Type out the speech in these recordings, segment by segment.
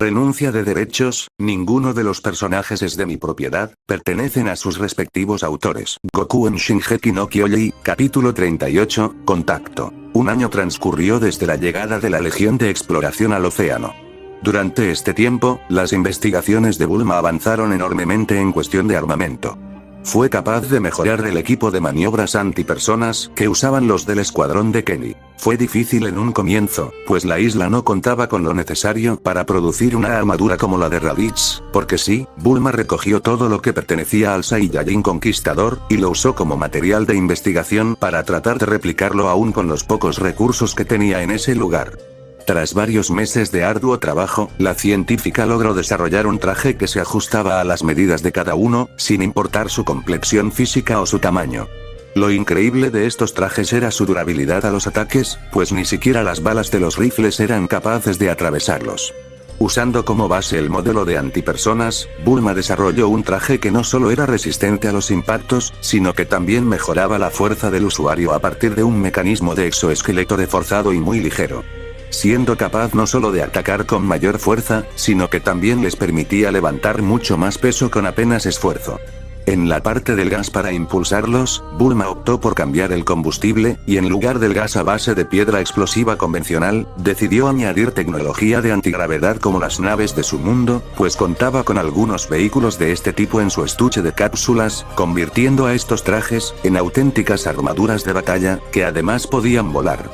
Renuncia de derechos, ninguno de los personajes es de mi propiedad, pertenecen a sus respectivos autores. Goku en Shingeki no Kyojin, capítulo 38, Contacto. Un año transcurrió desde la llegada de la Legión de Exploración al océano. Durante este tiempo, las investigaciones de Bulma avanzaron enormemente en cuestión de armamento. Fue capaz de mejorar el equipo de maniobras antipersonas que usaban los del escuadrón de Kenny. Fue difícil en un comienzo, pues la isla no contaba con lo necesario para producir una armadura como la de Raditz, porque sí, Bulma recogió todo lo que pertenecía al Saiyajin Conquistador, y lo usó como material de investigación para tratar de replicarlo aún con los pocos recursos que tenía en ese lugar. Tras varios meses de arduo trabajo, la científica logró desarrollar un traje que se ajustaba a las medidas de cada uno, sin importar su complexión física o su tamaño. Lo increíble de estos trajes era su durabilidad a los ataques, pues ni siquiera las balas de los rifles eran capaces de atravesarlos. Usando como base el modelo de antipersonas, Bulma desarrolló un traje que no solo era resistente a los impactos, sino que también mejoraba la fuerza del usuario a partir de un mecanismo de exoesqueleto reforzado y muy ligero. Siendo capaz no solo de atacar con mayor fuerza, sino que también les permitía levantar mucho más peso con apenas esfuerzo. En la parte del gas para impulsarlos, Bulma optó por cambiar el combustible, y en lugar del gas a base de piedra explosiva convencional, decidió añadir tecnología de antigravedad como las naves de su mundo, pues contaba con algunos vehículos de este tipo en su estuche de cápsulas, convirtiendo a estos trajes en auténticas armaduras de batalla, que además podían volar.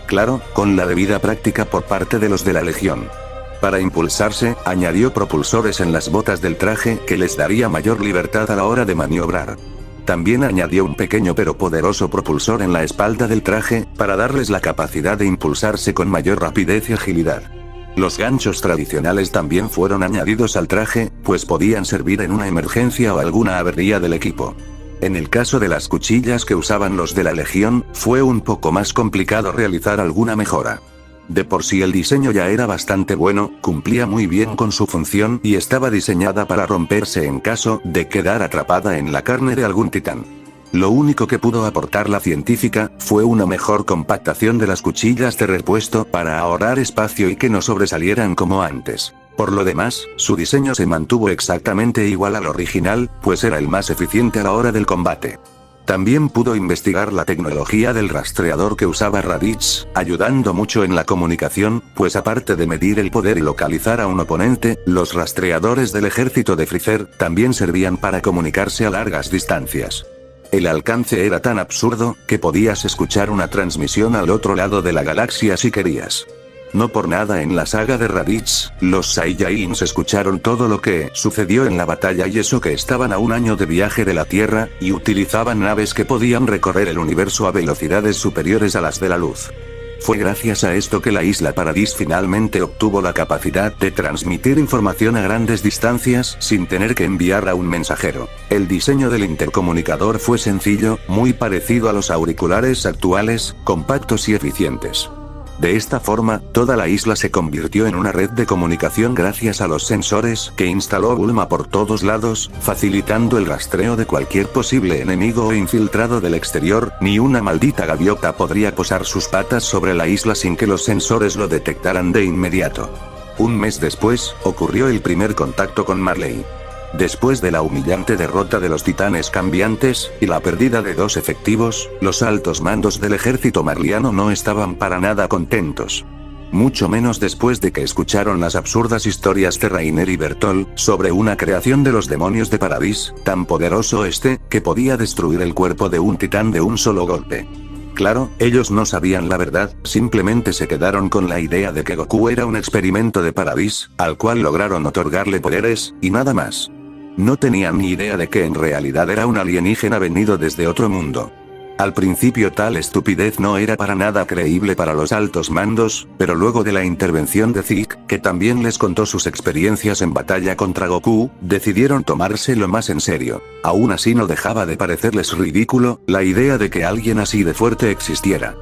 Claro, con la debida práctica por parte de los de la Legión. Para impulsarse, añadió propulsores en las botas del traje que les daría mayor libertad a la hora de maniobrar. También añadió un pequeño pero poderoso propulsor en la espalda del traje, para darles la capacidad de impulsarse con mayor rapidez y agilidad. Los ganchos tradicionales también fueron añadidos al traje, pues podían servir en una emergencia o alguna avería del equipo. En el caso de las cuchillas que usaban los de la Legión, fue un poco más complicado realizar alguna mejora. De por sí el diseño ya era bastante bueno, cumplía muy bien con su función y estaba diseñada para romperse en caso de quedar atrapada en la carne de algún titán. Lo único que pudo aportar la científica fue una mejor compactación de las cuchillas de repuesto para ahorrar espacio y que no sobresalieran como antes. Por lo demás, su diseño se mantuvo exactamente igual al original, pues era el más eficiente a la hora del combate. También pudo investigar la tecnología del rastreador que usaba Raditz, ayudando mucho en la comunicación, pues aparte de medir el poder y localizar a un oponente, los rastreadores del ejército de Freezer también servían para comunicarse a largas distancias. El alcance era tan absurdo, que podías escuchar una transmisión al otro lado de la galaxia si querías. No por nada en la saga de Raditz, los Saiyajins escucharon todo lo que sucedió en la batalla y eso que estaban a un año de viaje de la Tierra, y utilizaban naves que podían recorrer el universo a velocidades superiores a las de la luz. Fue gracias a esto que la isla Paradis finalmente obtuvo la capacidad de transmitir información a grandes distancias sin tener que enviar a un mensajero. El diseño del intercomunicador fue sencillo, muy parecido a los auriculares actuales, compactos y eficientes. De esta forma, toda la isla se convirtió en una red de comunicación gracias a los sensores que instaló Bulma por todos lados, facilitando el rastreo de cualquier posible enemigo o infiltrado del exterior. Ni una maldita gaviota podría posar sus patas sobre la isla sin que los sensores lo detectaran de inmediato. Un mes después, ocurrió el primer contacto con Marley. Después de la humillante derrota de los titanes cambiantes, y la pérdida de 2 efectivos, los altos mandos del ejército marliano no estaban para nada contentos. Mucho menos después de que escucharon las absurdas historias de Rainer y Bertolt, sobre una creación de los demonios de Paradis, tan poderoso que podía destruir el cuerpo de un titán de un solo golpe. Claro, ellos no sabían la verdad, simplemente se quedaron con la idea de que Goku era un experimento de Paradis, al cual lograron otorgarle poderes, y nada más. No tenían ni idea de que en realidad era un alienígena venido desde otro mundo. Al principio tal estupidez no era para nada creíble para los altos mandos, pero luego de la intervención de Zeke, que también les contó sus experiencias en batalla contra Goku, decidieron tomárselo más en serio. Aún así no dejaba de parecerles ridículo la idea de que alguien así de fuerte existiera.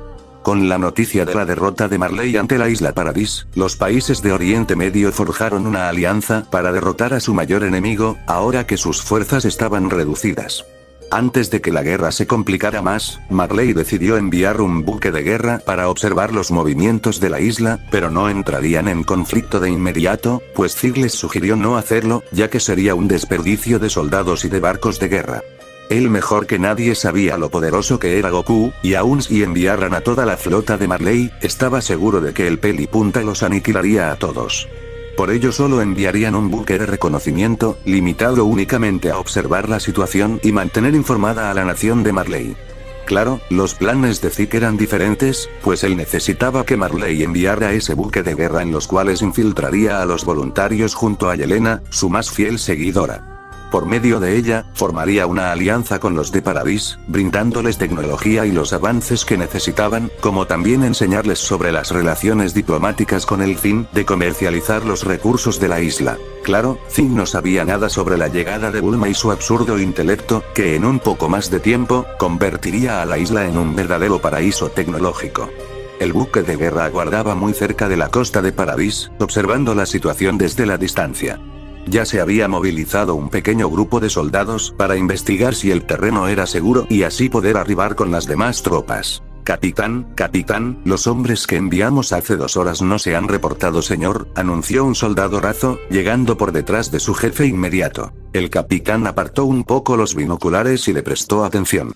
Con la noticia de la derrota de Marley ante la isla Paradis, los países de Oriente Medio forjaron una alianza para derrotar a su mayor enemigo, ahora que sus fuerzas estaban reducidas. Antes de que la guerra se complicara más, Marley decidió enviar un buque de guerra para observar los movimientos de la isla, pero no entrarían en conflicto de inmediato, pues Zig les sugirió no hacerlo, ya que sería un desperdicio de soldados y de barcos de guerra. Él mejor que nadie sabía lo poderoso que era Goku, y aun si enviaran a toda la flota de Marley, estaba seguro de que el Pelipunta los aniquilaría a todos. Por ello solo enviarían un buque de reconocimiento, limitado únicamente a observar la situación y mantener informada a la nación de Marley. Claro, los planes de Zeke eran diferentes, pues él necesitaba que Marley enviara ese buque de guerra en los cuales infiltraría a los voluntarios junto a Yelena, su más fiel seguidora. Por medio de ella, formaría una alianza con los de Paradis, brindándoles tecnología y los avances que necesitaban, como también enseñarles sobre las relaciones diplomáticas con el fin de comercializar los recursos de la isla. Claro, Zig no sabía nada sobre la llegada de Bulma y su absurdo intelecto, que en un poco más de tiempo, convertiría a la isla en un verdadero paraíso tecnológico. El buque de guerra aguardaba muy cerca de la costa de Paradis, observando la situación desde la distancia. Ya se había movilizado un pequeño grupo de soldados para investigar si el terreno era seguro y así poder arribar con las demás tropas. Capitán, los hombres que enviamos hace 2 horas no se han reportado, señor, anunció un soldado raso, llegando por detrás de su jefe inmediato. El capitán apartó un poco los binoculares y le prestó atención.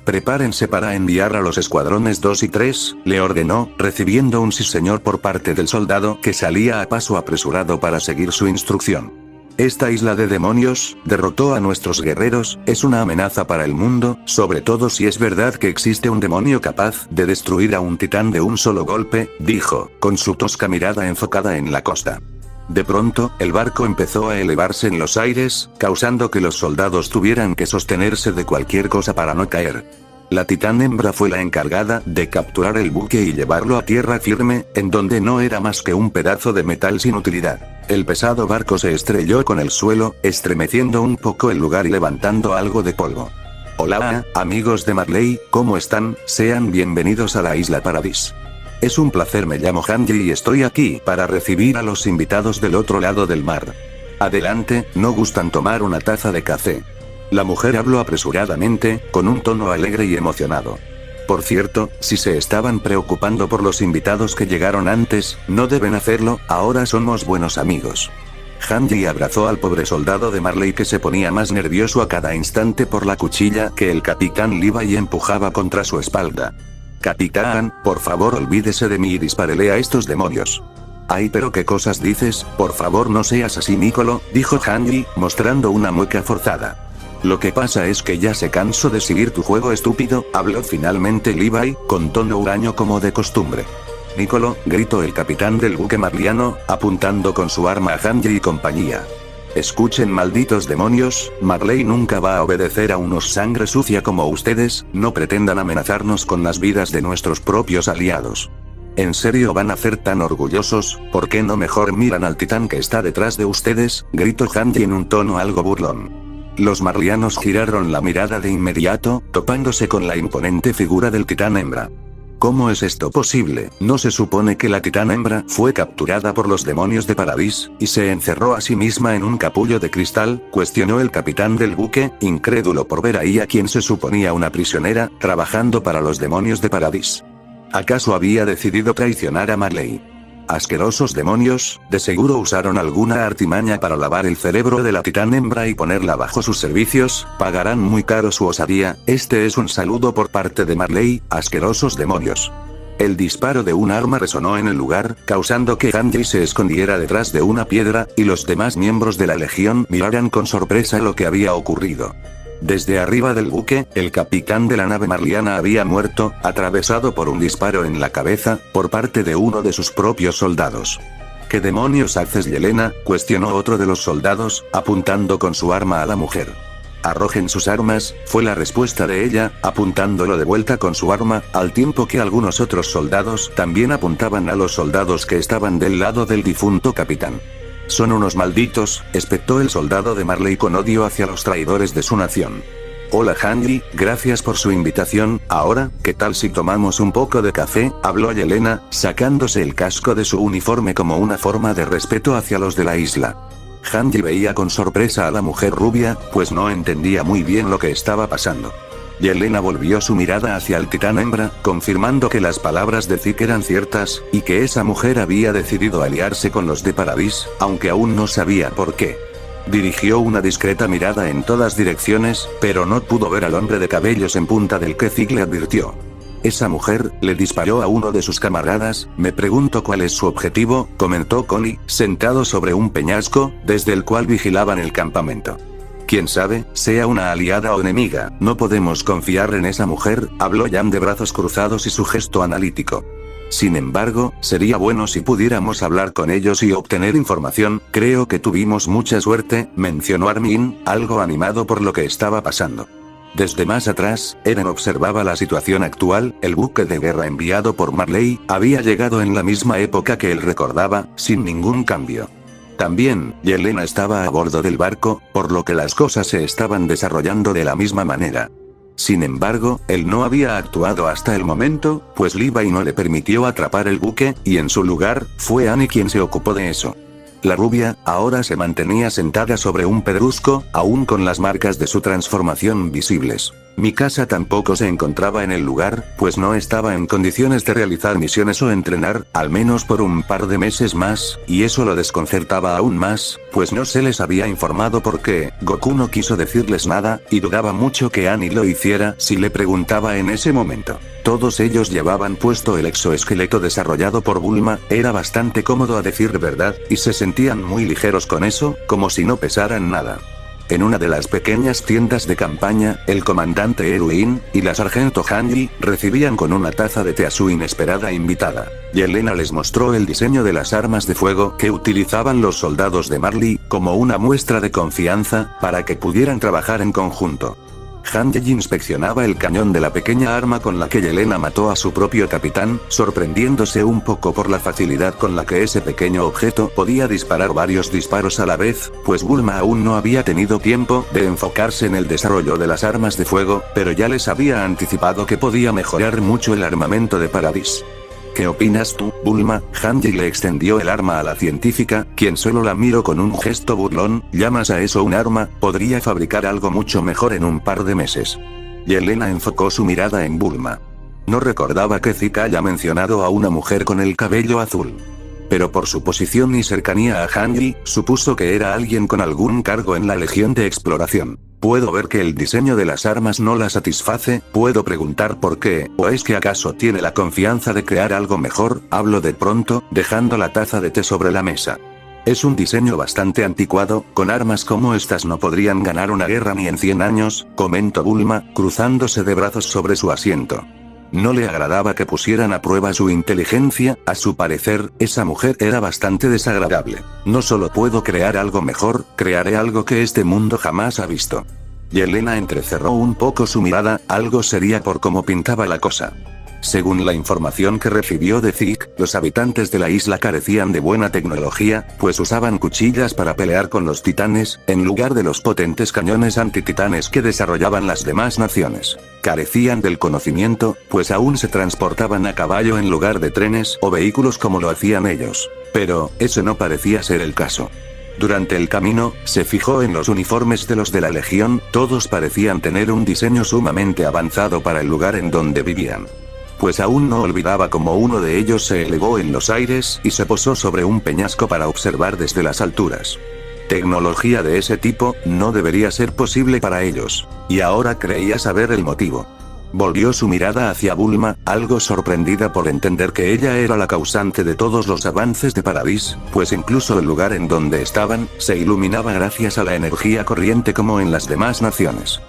Prepárense para enviar a los escuadrones 2 y 3, le ordenó, recibiendo un sí señor por parte del soldado que salía a paso apresurado para seguir su instrucción. Esta isla de demonios, derrotó a nuestros guerreros, es una amenaza para el mundo, sobre todo si es verdad que existe un demonio capaz de destruir a un titán de un solo golpe, dijo, con su tosca mirada enfocada en la costa. De pronto, el barco empezó a elevarse en los aires, causando que los soldados tuvieran que sostenerse de cualquier cosa para no caer. La titán hembra fue la encargada de capturar el buque y llevarlo a tierra firme, en donde no era más que un pedazo de metal sin utilidad. El pesado barco se estrelló con el suelo, estremeciendo un poco el lugar y levantando algo de polvo. Hola, amigos de Marley, ¿cómo están? Sean bienvenidos a la isla Paradis. Es un placer, me llamo Hanji y estoy aquí para recibir a los invitados del otro lado del mar. Adelante, ¿no gustan tomar una taza de café? La mujer habló apresuradamente, con un tono alegre y emocionado. Por cierto, si se estaban preocupando por los invitados que llegaron antes, no deben hacerlo, ahora somos buenos amigos. Hanji abrazó al pobre soldado de Marley que se ponía más nervioso a cada instante por la cuchilla que el capitán Levi empujaba contra su espalda. Capitán, por favor olvídese de mí y dispárele a estos demonios. Ay, pero qué cosas dices, por favor no seas así, Niccolo, dijo Hanji, mostrando una mueca forzada. Lo que pasa es que ya se cansó de seguir tu juego estúpido, habló finalmente Levi, con tono huraño como de costumbre. Niccolo, gritó el capitán del buque marliano, apuntando con su arma a Hanji y compañía. Escuchen, malditos demonios, Marley nunca va a obedecer a unos sangre sucia como ustedes, no pretendan amenazarnos con las vidas de nuestros propios aliados. ¿En serio van a ser tan orgullosos? ¿Por qué no mejor miran al titán que está detrás de ustedes? Gritó Hanji en un tono algo burlón. Los marlianos giraron la mirada de inmediato, topándose con la imponente figura del titán hembra. ¿Cómo es esto posible? ¿No se supone que la titán hembra fue capturada por los demonios de Paradis, y se encerró a sí misma en un capullo de cristal? Cuestionó el capitán del buque, incrédulo por ver ahí a quien se suponía una prisionera, trabajando para los demonios de Paradis. ¿Acaso había decidido traicionar a Marley? Asquerosos demonios, de seguro usaron alguna artimaña para lavar el cerebro de la titán hembra y ponerla bajo sus servicios, pagarán muy caro su osadía. Este es un saludo por parte de Marley, asquerosos demonios. El disparo de un arma resonó en el lugar, causando que Hanji se escondiera detrás de una piedra, y los demás miembros de la legión miraran con sorpresa lo que había ocurrido. Desde arriba del buque, el capitán de la nave marliana había muerto, atravesado por un disparo en la cabeza, por parte de uno de sus propios soldados. ¿Qué demonios haces, Yelena?, cuestionó otro de los soldados, apuntando con su arma a la mujer. Arrojen sus armas, fue la respuesta de ella, apuntándolo de vuelta con su arma, al tiempo que algunos otros soldados también apuntaban a los soldados que estaban del lado del difunto capitán. Son unos malditos, espetó el soldado de Marley con odio hacia los traidores de su nación. Hola Hanji, gracias por su invitación, ahora, ¿qué tal si tomamos un poco de café?, habló Yelena, sacándose el casco de su uniforme como una forma de respeto hacia los de la isla. Hanji veía con sorpresa a la mujer rubia, pues no entendía muy bien lo que estaba pasando. Yelena volvió su mirada hacia el titán hembra, confirmando que las palabras de Zeke eran ciertas, y que esa mujer había decidido aliarse con los de Paradis, aunque aún no sabía por qué. Dirigió una discreta mirada en todas direcciones, pero no pudo ver al hombre de cabellos en punta del que Zeke le advirtió. Esa mujer le disparó a uno de sus camaradas. Me pregunto cuál es su objetivo, comentó Connie, sentado sobre un peñasco, desde el cual vigilaban el campamento. Quién sabe, sea una aliada o enemiga, no podemos confiar en esa mujer, habló Jan de brazos cruzados y su gesto analítico. Sin embargo, sería bueno si pudiéramos hablar con ellos y obtener información. Creo que tuvimos mucha suerte, mencionó Armin, algo animado por lo que estaba pasando. Desde más atrás, Eren observaba la situación actual. El buque de guerra enviado por Marley había llegado en la misma época que él recordaba, sin ningún cambio. También, Yelena estaba a bordo del barco, por lo que las cosas se estaban desarrollando de la misma manera. Sin embargo, él no había actuado hasta el momento, pues Levi no le permitió atrapar el buque, y en su lugar, fue Annie quien se ocupó de eso. La rubia, ahora se mantenía sentada sobre un pedrusco, aún con las marcas de su transformación visibles. Mikasa tampoco se encontraba en el lugar, pues no estaba en condiciones de realizar misiones o entrenar, al menos por un par de meses más, y eso lo desconcertaba aún más, pues no se les había informado por qué. Goku no quiso decirles nada, y dudaba mucho que Annie lo hiciera si le preguntaba en ese momento. Todos ellos llevaban puesto el exoesqueleto desarrollado por Bulma, era bastante cómodo a decir verdad, y se sentían muy ligeros con eso, como si no pesaran nada. En una de las pequeñas tiendas de campaña, el comandante Eruin y la sargento Hanji recibían con una taza de té a su inesperada invitada. Yelena les mostró el diseño de las armas de fuego que utilizaban los soldados de Marley, como una muestra de confianza, para que pudieran trabajar en conjunto. Hanji inspeccionaba el cañón de la pequeña arma con la que Yelena mató a su propio capitán, sorprendiéndose un poco por la facilidad con la que ese pequeño objeto podía disparar varios disparos a la vez, pues Bulma aún no había tenido tiempo de enfocarse en el desarrollo de las armas de fuego, pero ya les había anticipado que podía mejorar mucho el armamento de Paradis. ¿Qué opinas tú, Bulma? Hanji le extendió el arma a la científica, quien solo la miró con un gesto burlón. ¿Llamas a eso un arma? Podría fabricar algo mucho mejor en un par de meses. Yelena enfocó su mirada en Bulma. No recordaba que Zeke haya mencionado a una mujer con el cabello azul. Pero por su posición y cercanía a Hanji, supuso que era alguien con algún cargo en la Legión de Exploración. Puedo ver que el diseño de las armas no la satisface, puedo preguntar por qué, o es que acaso tiene la confianza de crear algo mejor, habló de pronto, dejando la taza de té sobre la mesa. Es un diseño bastante anticuado, con armas como estas no podrían ganar una guerra ni en 100 años, comentó Bulma, cruzándose de brazos sobre su asiento. No le agradaba que pusieran a prueba su inteligencia, a su parecer, esa mujer era bastante desagradable. No solo puedo crear algo mejor, crearé algo que este mundo jamás ha visto. Yelena entrecerró un poco su mirada, algo sería por cómo pintaba la cosa. Según la información que recibió de Zeke, los habitantes de la isla carecían de buena tecnología, pues usaban cuchillas para pelear con los titanes, en lugar de los potentes cañones antititanes que desarrollaban las demás naciones. Carecían del conocimiento, pues aún se transportaban a caballo en lugar de trenes o vehículos como lo hacían ellos. Pero, ese no parecía ser el caso. Durante el camino, se fijó en los uniformes de los de la Legión, todos parecían tener un diseño sumamente avanzado para el lugar en donde vivían. Pues aún no olvidaba cómo uno de ellos se elevó en los aires y se posó sobre un peñasco para observar desde las alturas. Tecnología de ese tipo, no debería ser posible para ellos. Y ahora creía saber el motivo. Volvió su mirada hacia Bulma, algo sorprendida por entender que ella era la causante de todos los avances de Paradis, pues incluso el lugar en donde estaban, se iluminaba gracias a la energía corriente como en las demás naciones.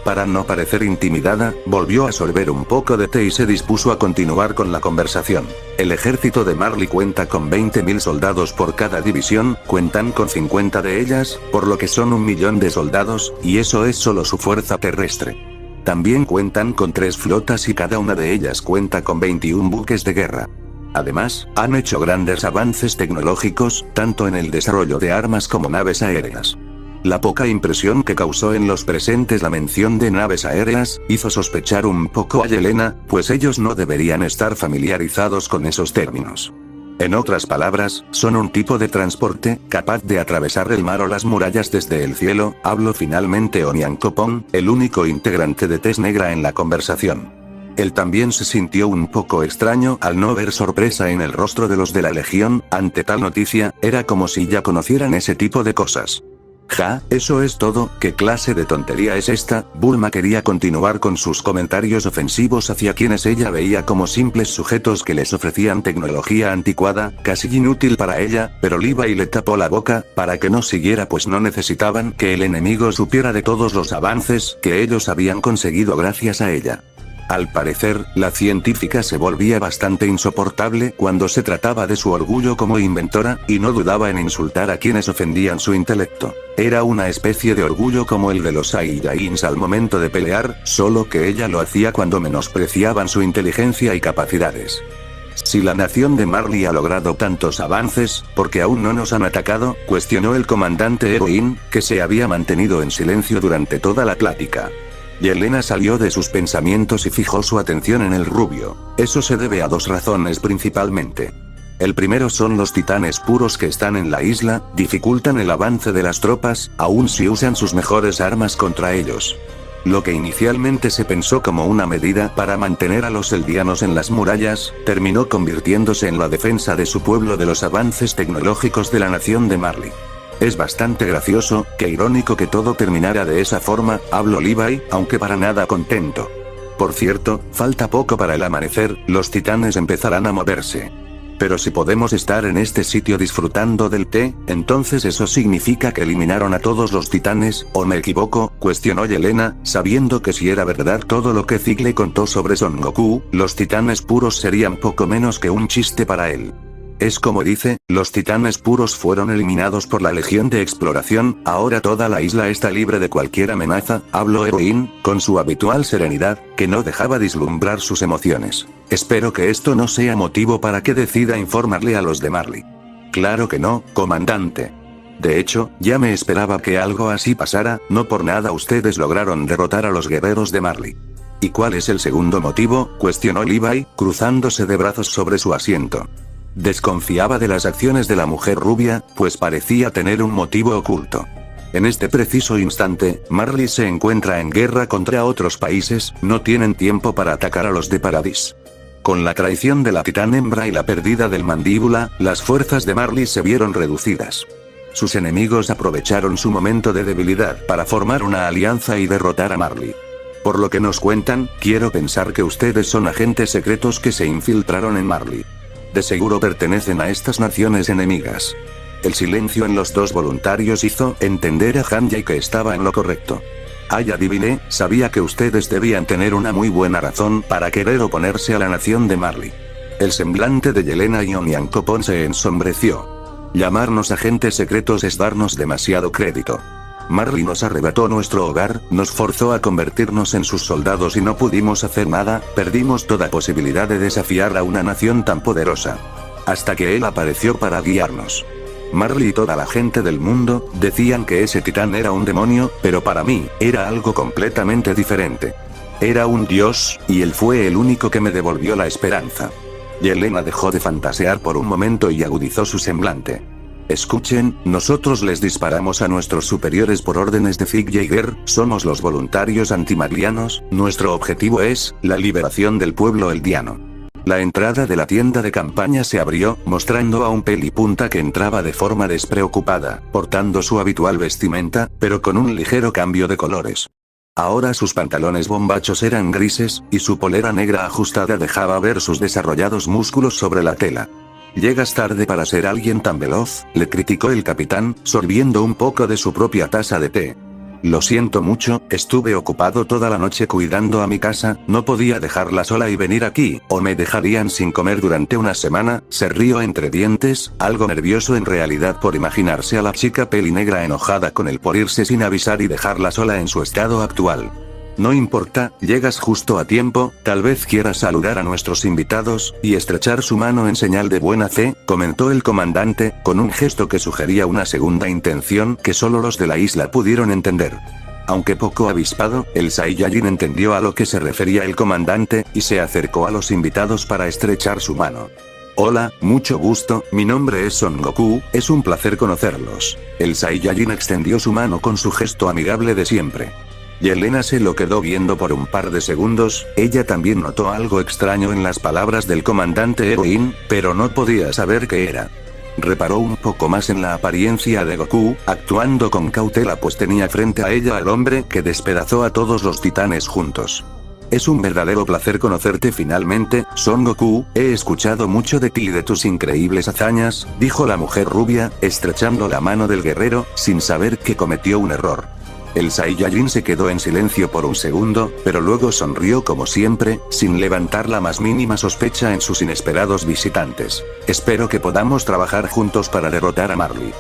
Para no parecer intimidada, volvió a sorber un poco de té y se dispuso a continuar con la conversación. El ejército de Marley cuenta con 20.000 soldados por cada división, cuentan con 50 de ellas, por lo que son 1 millón de soldados, y eso es solo su fuerza terrestre. También cuentan con 3 flotas y cada una de ellas cuenta con 21 buques de guerra. Además, han hecho grandes avances tecnológicos, tanto en el desarrollo de armas como naves aéreas. La poca impresión que causó en los presentes la mención de naves aéreas, hizo sospechar un poco a Yelena, pues ellos no deberían estar familiarizados con esos términos. En otras palabras, son un tipo de transporte, capaz de atravesar el mar o las murallas desde el cielo. Habló finalmente Onyankopon, el único integrante de tez negra en la conversación. Él también se sintió un poco extraño al no ver sorpresa en el rostro de los de la Legión, ante tal noticia, era como si ya conocieran ese tipo de cosas. Ja, eso es todo, ¿qué clase de tontería es esta? Bulma quería continuar con sus comentarios ofensivos hacia quienes ella veía como simples sujetos que les ofrecían tecnología anticuada, casi inútil para ella, pero Levi le tapó la boca, para que no siguiera pues no necesitaban que el enemigo supiera de todos los avances que ellos habían conseguido gracias a ella. Al parecer, la científica se volvía bastante insoportable cuando se trataba de su orgullo como inventora, y no dudaba en insultar a quienes ofendían su intelecto. Era una especie de orgullo como el de los Saiyajins al momento de pelear, solo que ella lo hacía cuando menospreciaban su inteligencia y capacidades. Si la nación de Marley ha logrado tantos avances, ¿por qué aún no nos han atacado?, cuestionó el comandante Eroin, que se había mantenido en silencio durante toda la plática. Yelena salió de sus pensamientos y fijó su atención en el rubio. Eso se debe a dos razones principalmente. El primero son los titanes puros que están en la isla, dificultan el avance de las tropas, aun si usan sus mejores armas contra ellos. Lo que inicialmente se pensó como una medida para mantener a los eldianos en las murallas, terminó convirtiéndose en la defensa de su pueblo de los avances tecnológicos de la nación de Marley. Es bastante gracioso, que irónico que todo terminara de esa forma, habló Levi, aunque para nada contento. Por cierto, falta poco para el amanecer, los titanes empezarán a moverse. Pero si podemos estar en este sitio disfrutando del té, entonces eso significa que eliminaron a todos los titanes, ¿o me equivoco?, cuestionó Yelena, sabiendo que si era verdad todo lo que Zig le contó sobre Son Goku, los titanes puros serían poco menos que un chiste para él. Es como dice, los titanes puros fueron eliminados por la Legión de Exploración, ahora toda la isla está libre de cualquier amenaza, habló Eroin, con su habitual serenidad, que no dejaba vislumbrar sus emociones. Espero que esto no sea motivo para que decida informarle a los de Marley. Claro que no, comandante. De hecho, ya me esperaba que algo así pasara, no por nada ustedes lograron derrotar a los guerreros de Marley. ¿Y cuál es el segundo motivo?, cuestionó Levi, cruzándose de brazos sobre su asiento. Desconfiaba de las acciones de la mujer rubia, pues parecía tener un motivo oculto. En este preciso instante, Marley se encuentra en guerra contra otros países, no tienen tiempo para atacar a los de Paradis. Con la traición de la titán hembra y la pérdida del mandíbula, las fuerzas de Marley se vieron reducidas. Sus enemigos aprovecharon su momento de debilidad para formar una alianza y derrotar a Marley. Por lo que nos cuentan, quiero pensar que ustedes son agentes secretos que se infiltraron en Marley. De seguro pertenecen a estas naciones enemigas. El silencio en los dos voluntarios hizo entender a Hanjay que estaba en lo correcto. Ay, adiviné, sabía que ustedes debían tener una muy buena razón para querer oponerse a la nación de Marley. El semblante de Yelena y Onyankopon se ensombreció. Llamarnos agentes secretos es darnos demasiado crédito. Marley nos arrebató nuestro hogar, nos forzó a convertirnos en sus soldados y no pudimos hacer nada, perdimos toda posibilidad de desafiar a una nación tan poderosa. Hasta que él apareció para guiarnos. Marley y toda la gente del mundo decían que ese titán era un demonio, pero para mí, era algo completamente diferente. Era un dios, y él fue el único que me devolvió la esperanza. Yelena dejó de fantasear por un momento y agudizó su semblante. Escuchen, nosotros les disparamos a nuestros superiores por órdenes de Zig Jaeger, somos los voluntarios antimarlianos, nuestro objetivo es, la liberación del pueblo eldiano. La entrada de la tienda de campaña se abrió, mostrando a un pelipunta que entraba de forma despreocupada, portando su habitual vestimenta, pero con un ligero cambio de colores. Ahora sus pantalones bombachos eran grises, y su polera negra ajustada dejaba ver sus desarrollados músculos sobre la tela. «Llegas tarde para ser alguien tan veloz», le criticó el capitán, sorbiendo un poco de su propia taza de té. «Lo siento mucho, estuve ocupado toda la noche cuidando a mi casa, no podía dejarla sola y venir aquí, o me dejarían sin comer durante una semana», se rió entre dientes, algo nervioso en realidad por imaginarse a la chica pelinegra enojada con él por irse sin avisar y dejarla sola en su estado actual. «No importa, llegas justo a tiempo, tal vez quieras saludar a nuestros invitados, y estrechar su mano en señal de buena fe», comentó el comandante, con un gesto que sugería una segunda intención que solo los de la isla pudieron entender. Aunque poco avispado, el Saiyajin entendió a lo que se refería el comandante, y se acercó a los invitados para estrechar su mano. Hola, mucho gusto, mi nombre es Son Goku, es un placer conocerlos. El Saiyajin extendió su mano con su gesto amigable de siempre. Yelena se lo quedó viendo por un par de segundos, ella también notó algo extraño en las palabras del comandante Eruin, pero no podía saber qué era. Reparó un poco más en la apariencia de Goku, actuando con cautela pues tenía frente a ella al hombre que despedazó a todos los titanes juntos. Es un verdadero placer conocerte finalmente, Son Goku, he escuchado mucho de ti y de tus increíbles hazañas, dijo la mujer rubia, estrechando la mano del guerrero, sin saber que cometió un error. El Saiyajin se quedó en silencio por un segundo, pero luego sonrió como siempre, sin levantar la más mínima sospecha en sus inesperados visitantes. Espero que podamos trabajar juntos para derrotar a Marley.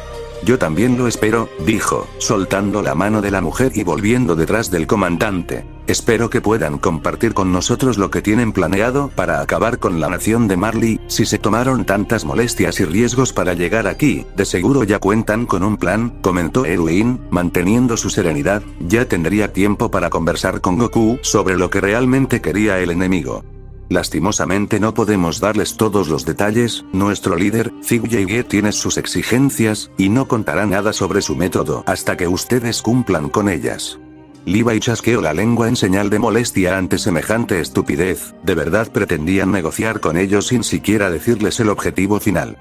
Yo también lo espero, dijo, soltando la mano de la mujer y volviendo detrás del comandante. Espero que puedan compartir con nosotros lo que tienen planeado para acabar con la nación de Marley. Si se tomaron tantas molestias y riesgos para llegar aquí, de seguro ya cuentan con un plan, comentó Eruin, manteniendo su serenidad. Ya tendría tiempo para conversar con Goku sobre lo que realmente quería el enemigo. Lastimosamente no podemos darles todos los detalles, nuestro líder, Zig Yeager tiene sus exigencias, y no contará nada sobre su método hasta que ustedes cumplan con ellas. Levi chasqueó la lengua en señal de molestia ante semejante estupidez, ¿de verdad pretendían negociar con ellos sin siquiera decirles el objetivo final?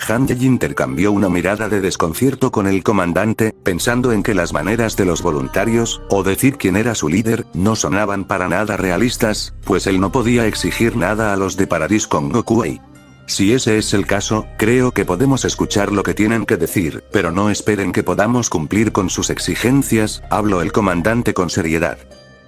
Han Yi intercambió una mirada de desconcierto con el comandante, pensando en que las maneras de los voluntarios, o decir quién era su líder, no sonaban para nada realistas, pues él no podía exigir nada a los de Paradis con Goku. Si ese es el caso, creo que podemos escuchar lo que tienen que decir, pero no esperen que podamos cumplir con sus exigencias, habló el comandante con seriedad.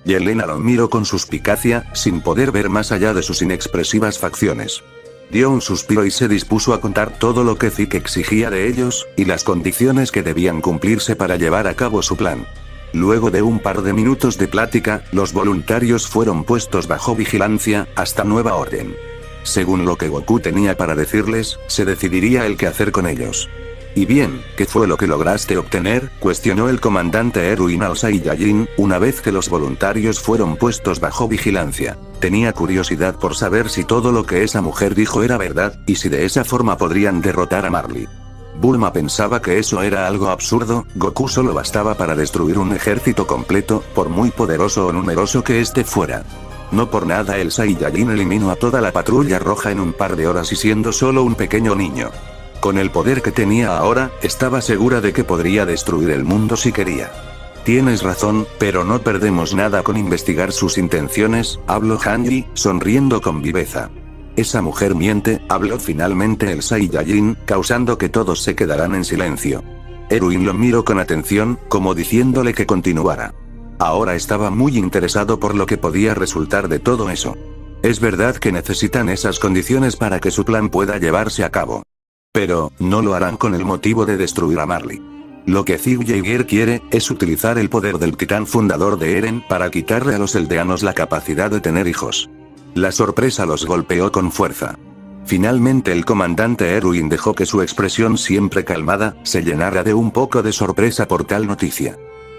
Yelena lo miró con suspicacia, sin poder ver más allá de sus inexpresivas facciones. Dio un suspiro y se dispuso a contar todo lo que Zig exigía de ellos, y las condiciones que debían cumplirse para llevar a cabo su plan. Luego de un par de minutos de plática, los voluntarios fueron puestos bajo vigilancia, hasta nueva orden. Según lo que Goku tenía para decirles, se decidiría el qué hacer con ellos. ¿Y bien, qué fue lo que lograste obtener?, cuestionó el comandante Eruin al Saiyajin, una vez que los voluntarios fueron puestos bajo vigilancia. Tenía curiosidad por saber si todo lo que esa mujer dijo era verdad, y si de esa forma podrían derrotar a Marley. Bulma pensaba que eso era algo absurdo, Goku solo bastaba para destruir un ejército completo, por muy poderoso o numeroso que éste fuera. No por nada el Saiyajin eliminó a toda la patrulla roja en un par de horas y siendo solo un pequeño niño. Con el poder que tenía ahora, estaba segura de que podría destruir el mundo si quería. Tienes razón, pero no perdemos nada con investigar sus intenciones, habló Hanji, sonriendo con viveza. Esa mujer miente, habló finalmente el Saiyajin, causando que todos se quedaran en silencio. Eruin lo miró con atención, como diciéndole que continuara. Ahora estaba muy interesado por lo que podía resultar de todo eso. Es verdad que necesitan esas condiciones para que su plan pueda llevarse a cabo. Pero, no lo harán con el motivo de destruir a Marley. Lo que Zig Yeager quiere, es utilizar el poder del titán fundador de Eren para quitarle a los eldeanos la capacidad de tener hijos. La sorpresa los golpeó con fuerza. Finalmente el comandante Eruin dejó que su expresión siempre calmada, se llenara de un poco de sorpresa por tal noticia.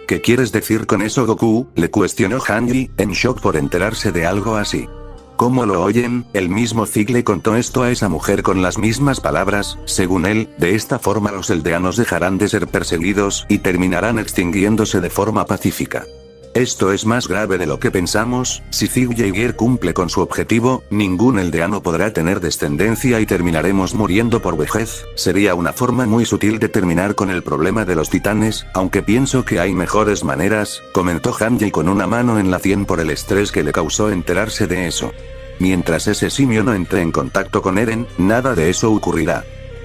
¿Qué quieres decir con eso, Goku?, le cuestionó Hanji, en shock por enterarse de algo así. ¿Cómo lo oyen? El mismo Zig le contó esto a esa mujer con las mismas palabras, según él, de esta forma los eldeanos dejarán de ser perseguidos y terminarán extinguiéndose de forma pacífica. Esto es más grave de lo que pensamos, si Zig Yeager cumple con su objetivo, ningún eldeano podrá tener descendencia y terminaremos muriendo por vejez. Sería una forma muy sutil de terminar con el problema de los titanes, aunque pienso que hay mejores maneras, comentó Hanji con una mano en la sien por el estrés que le causó enterarse de eso. Mientras ese simio no entre en contacto con Eren, nada de eso ocurrirá.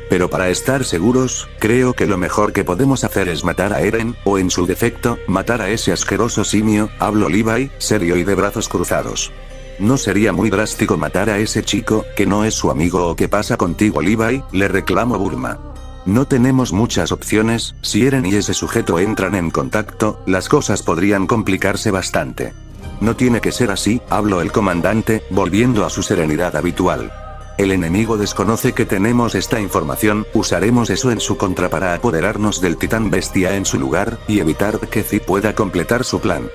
Pero para estar seguros, creo que lo mejor que podemos hacer es matar a Eren, o en su defecto, matar a ese asqueroso simio, habló Levi, serio y de brazos cruzados. ¿No sería muy drástico matar a ese chico, que no es su amigo o qué pasa contigo, Levi?, le reclamó Bulma. No tenemos muchas opciones, si Eren y ese sujeto entran en contacto, las cosas podrían complicarse bastante. No tiene que ser así, habló el comandante, volviendo a su serenidad habitual. El enemigo desconoce que tenemos esta información, usaremos eso en su contra para apoderarnos del titán bestia en su lugar, y evitar que Zig pueda completar su plan.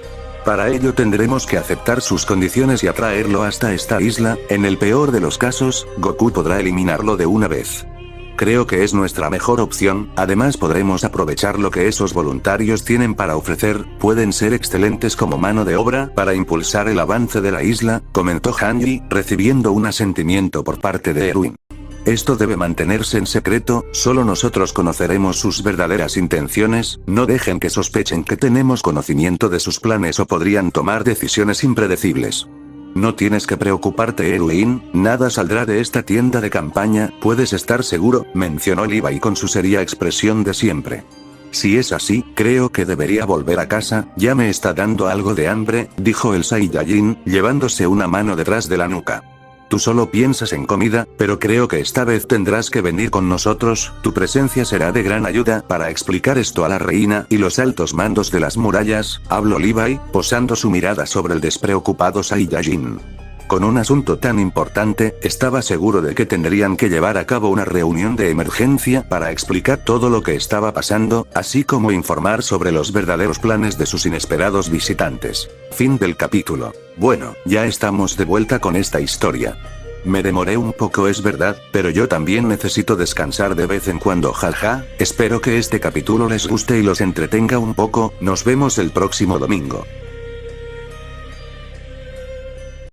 Para ello tendremos que aceptar sus condiciones y atraerlo hasta esta isla. En el peor de los casos, Goku podrá eliminarlo de una vez. Creo que es nuestra mejor opción, además podremos aprovechar lo que esos voluntarios tienen para ofrecer, pueden ser excelentes como mano de obra para impulsar el avance de la isla, comentó Hanji, recibiendo un asentimiento por parte de Erwin. Esto debe mantenerse en secreto, solo nosotros conoceremos sus verdaderas intenciones, no dejen que sospechen que tenemos conocimiento de sus planes o podrían tomar decisiones impredecibles. No tienes que preocuparte, Erwin, nada saldrá de esta tienda de campaña, puedes estar seguro, mencionó Levi con su seria expresión de siempre. Si es así, creo que debería volver a casa, ya me está dando algo de hambre, dijo el Saiyajin, llevándose una mano detrás de la nuca. Tú solo piensas en comida, pero creo que esta vez tendrás que venir con nosotros, tu presencia será de gran ayuda para explicar esto a la reina y los altos mandos de las murallas, habló Levi, posando su mirada sobre el despreocupado Saiyajin. Con un asunto tan importante, estaba seguro de que tendrían que llevar a cabo una reunión de emergencia para explicar todo lo que estaba pasando, así como informar sobre los verdaderos planes de sus inesperados visitantes. Fin del capítulo. Bueno, ya estamos de vuelta con esta historia. Me demoré un poco, es verdad, pero yo también necesito descansar de vez en cuando, jaja. Espero que este capítulo les guste y los entretenga un poco, nos vemos el próximo domingo.